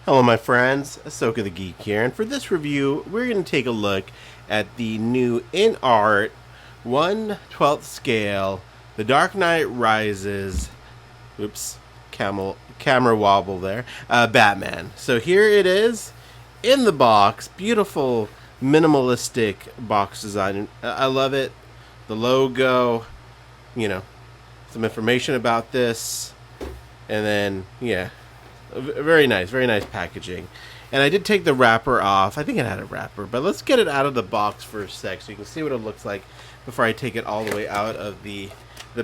Hello my friends, Asoka the Geek here, and for this review we're going to take a look at the new Inart 1/12 scale, The Dark Knight Rises, camera wobble there, Batman. So here it is in the box, beautiful minimalistic box design. I love it. The logo, some information about this, and then very nice packaging. And I did take the wrapper off. I think it had a wrapper, but let's get it out of the box for a sec so you can see what it looks like before I take it all the way out of the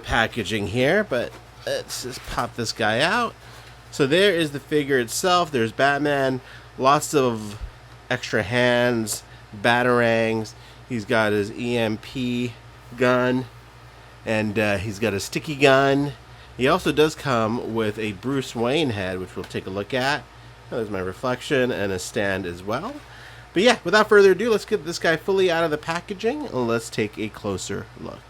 packaging here. But let's just pop this guy out. So there is the figure itself. There's Batman, lots of extra hands, batarangs. He's got his EMP gun, and he's got a sticky gun. He also does come with a Bruce Wayne head, which we'll take a look at. There's my reflection and a stand as well. But yeah, without further ado, let's get this guy fully out of the packaging and let's take a closer look.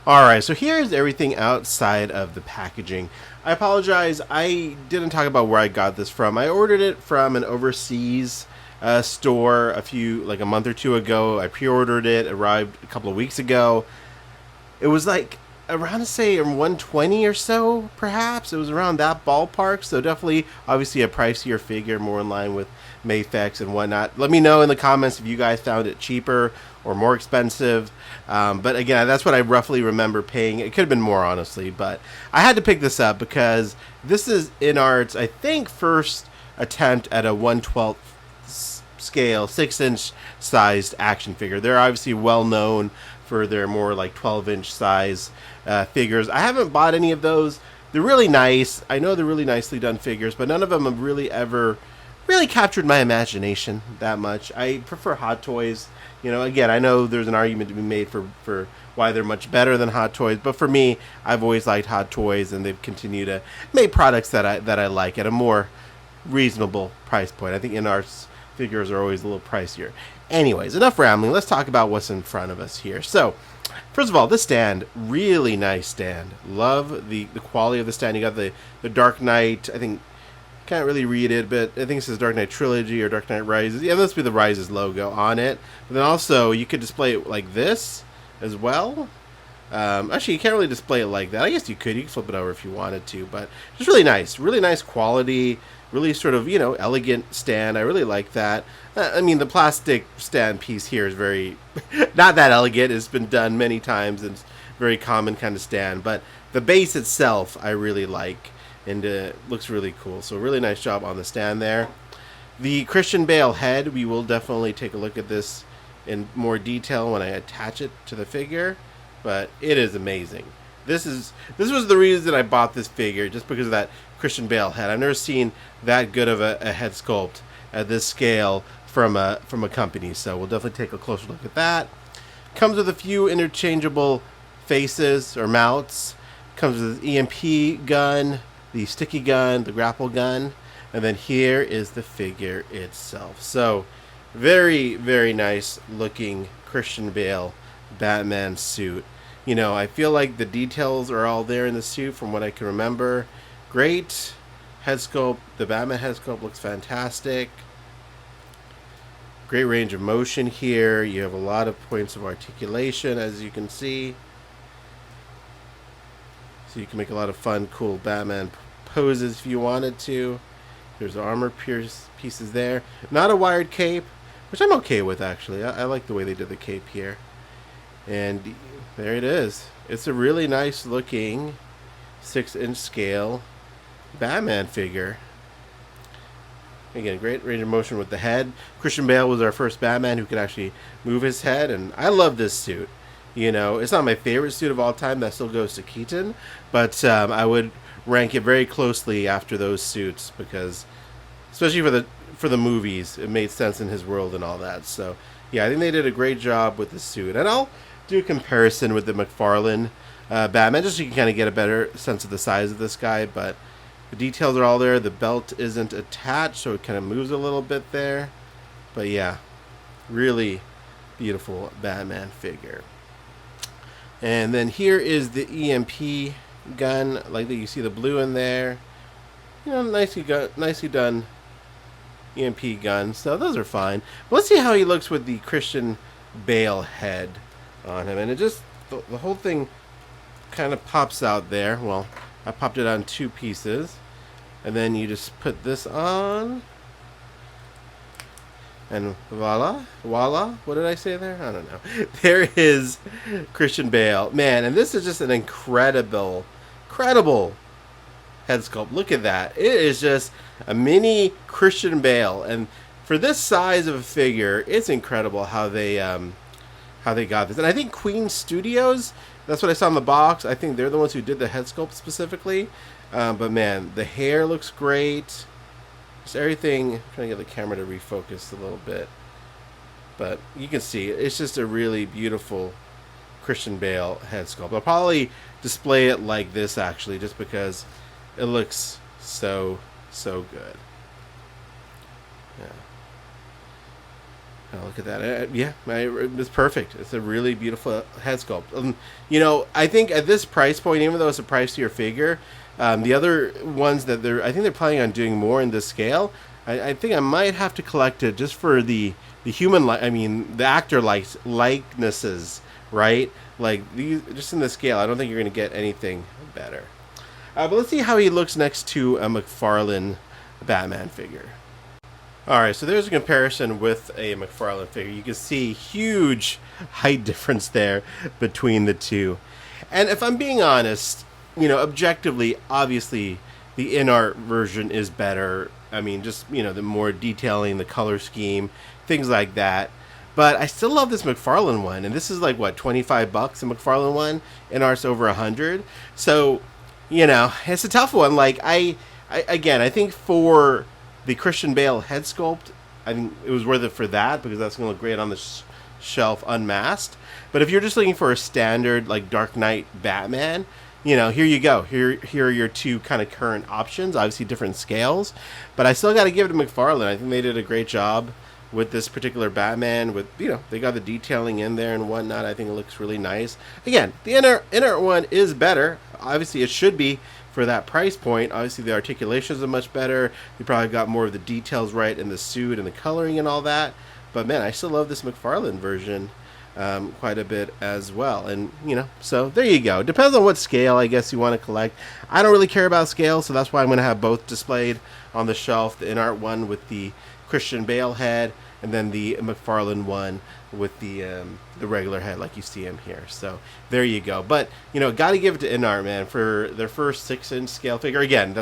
Alright, so here's everything outside of the packaging. I apologize, I didn't talk about where I got this from. I ordered it from an overseas store a month or two ago. I pre-ordered it, arrived a couple of weeks ago. It was like around, say, 120 or so, perhaps. It was around that ballpark, so definitely, obviously, a pricier figure, more in line with Mayfex and whatnot. Let me know in the comments if you guys found it cheaper or more expensive. But again, that's what I roughly remember paying. It could have been more, honestly, but I had to pick this up because this is Inart's, I think, first attempt at a 1/12 scale, 6-inch sized action figure. They're obviously well known for their more like 12-inch size figures. I haven't bought any of those. They're really nice. I know they're really nicely done figures, but none of them have really ever captured my imagination that much. I prefer Hot Toys. Again, I know there's an argument to be made for why they're much better than Hot Toys, but for me, I've always liked Hot Toys, and they've continued to make products that I like at a more reasonable price point. I think Inart's figures are always a little pricier. Anyways, enough rambling. Let's talk about what's in front of us here. So, first of all, this stand, really nice stand. Love the quality of the stand. You got the Dark Knight, I think, can't really read it, but I think it says Dark Knight Trilogy or Dark Knight Rises. Yeah, this would be the Rises logo on it. But then also, you could display it like this as well. Actually, you can't really display it like that. I guess you could. You could flip it over if you wanted to, but just really nice quality. Really sort of, elegant stand. I really like that. I mean, the plastic stand piece here is very, not that elegant. It's been done many times. It's very common kind of stand. But the base itself, I really like. And it looks really cool. So really nice job on the stand there. The Christian Bale head, we will definitely take a look at this in more detail when I attach it to the figure. But it is amazing. This was the reason I bought this figure, just because of that Christian Bale head. I've never seen that good of a head sculpt at this scale from a company, so we'll definitely take a closer look at that. Comes with a few interchangeable faces or mounts. Comes with the EMP gun, the sticky gun, the grapple gun, and then here is the figure itself. So very, very nice looking Christian Bale Batman suit. I feel like the details are all there in the suit from what I can remember. Great head sculpt. The Batman head sculpt looks fantastic. Great range of motion here. You have a lot of points of articulation, as you can see. So you can make a lot of fun, cool Batman poses if you wanted to. There's armor pieces there. Not a wired cape, which I'm okay with, actually. I like the way they did the cape here. And there it is. It's a really nice looking 6-inch scale Batman figure. Again, great range of motion with the head. Christian Bale was our first Batman who could actually move his head, and I love this suit. It's not my favorite suit of all time. That still goes to Keaton, but I would rank it very closely after those suits because, especially for the movies, it made sense in his world and all that. So yeah, I think they did a great job with the suit, and I'll do a comparison with the McFarlane Batman just so you can kind of get a better sense of the size of this guy. But the details are all there. The belt isn't attached, so it kind of moves a little bit there. But yeah, really beautiful Batman figure. And then here is the EMP gun. Like that, you see the blue in there. Nicely done EMP gun. So those are fine. But let's see how he looks with the Christian Bale head on him. And it just, the whole thing kind of pops out there. Well, I popped it on 2 pieces. And then you just put this on. And voila, what did I say there? I don't know. There is Christian Bale. Man, and this is just an incredible head sculpt. Look at that. It is just a mini Christian Bale. And for this size of a figure, it's incredible how they got this. And I think Queen Studios, that's what I saw in the box. I think they're the ones who did the head sculpt specifically. But man, the hair looks great. Just everything. I'm trying to get the camera to refocus a little bit, but you can see it's just a really beautiful Christian Bale head sculpt. I'll probably display it like this actually, just because it looks so good. Yeah. Oh, look at that. Yeah, it's perfect. It's a really beautiful head sculpt. You know, I think at this price point, even though it's a pricier figure, the other ones that I think they're planning on doing more in this scale. I think I might have to collect it just for the human, the actor likenesses, right? Like these, just in the scale. I don't think you're going to get anything better. But let's see how he looks next to a McFarlane Batman figure. Alright, so there's a comparison with a McFarlane figure. You can see huge height difference there between the two. And if I'm being honest, you know, objectively, obviously, the Inart version is better. I mean, just, you know, the more detailing, the color scheme, things like that. But I still love this McFarlane one. And this is like, what, $25 a McFarlane one? Inart's over $100. So, you know, it's a tough one. Like, I think for the Christian Bale head sculpt, I think it was worth it for that, because that's going to look great on the shelf unmasked. But if you're just looking for a standard, like, Dark Knight Batman, you know, here you go. Here are your 2 kind of current options. Obviously different scales, but I still got to give it to McFarlane. I think they did a great job with this particular Batman. With, you know, they got the detailing in there and whatnot. I think it looks really nice. Again, the Inart one is better. Obviously, it should be for that price point. Obviously, the articulations are much better. You probably got more of the details right in the suit and the coloring and all that. But man, I still love this McFarlane version quite a bit as well. And, you know, so there you go. Depends on what scale, I guess, you want to collect. I don't really care about scale, so that's why I'm going to have both displayed on the shelf. The Inart one with the Christian Bale head, and then the McFarlane one with the regular head, like you see him here. So there you go. But, you know, got to give it to Inart, man, for their first 6-inch scale figure. Again,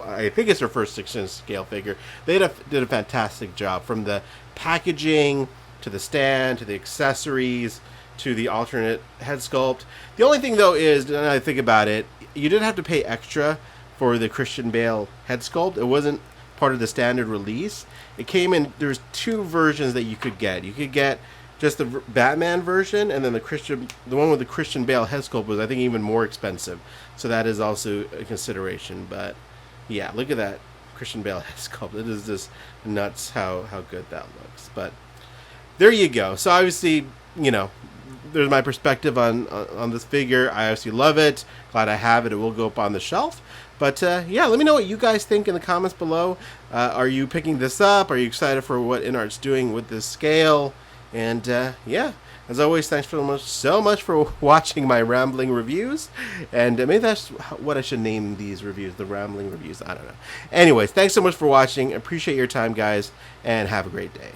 I think it's their first 6-inch scale figure. They did a fantastic job, from the packaging to the stand, to the accessories, to the alternate head sculpt. The only thing, though, is, now I think about it, you did have to pay extra for the Christian Bale head sculpt. It wasn't part of the standard release. It came in, there's 2 versions that you could get. You could get just the Batman version, and then the one with the Christian Bale head sculpt was, I think, even more expensive. So that is also a consideration. But yeah, look at that Christian Bale head sculpt. It is just nuts how good that looks. But there you go. So obviously, you know, there's my perspective on this figure. I obviously love it. Glad I have it. It will go up on the shelf. But yeah, let me know what you guys think in the comments below. Are you picking this up? Are you excited for what Inart's doing with this scale? And yeah, as always, thanks so much for watching my rambling reviews. And maybe that's what I should name these reviews, the rambling reviews. I don't know. Anyways, thanks so much for watching. Appreciate your time, guys, and have a great day.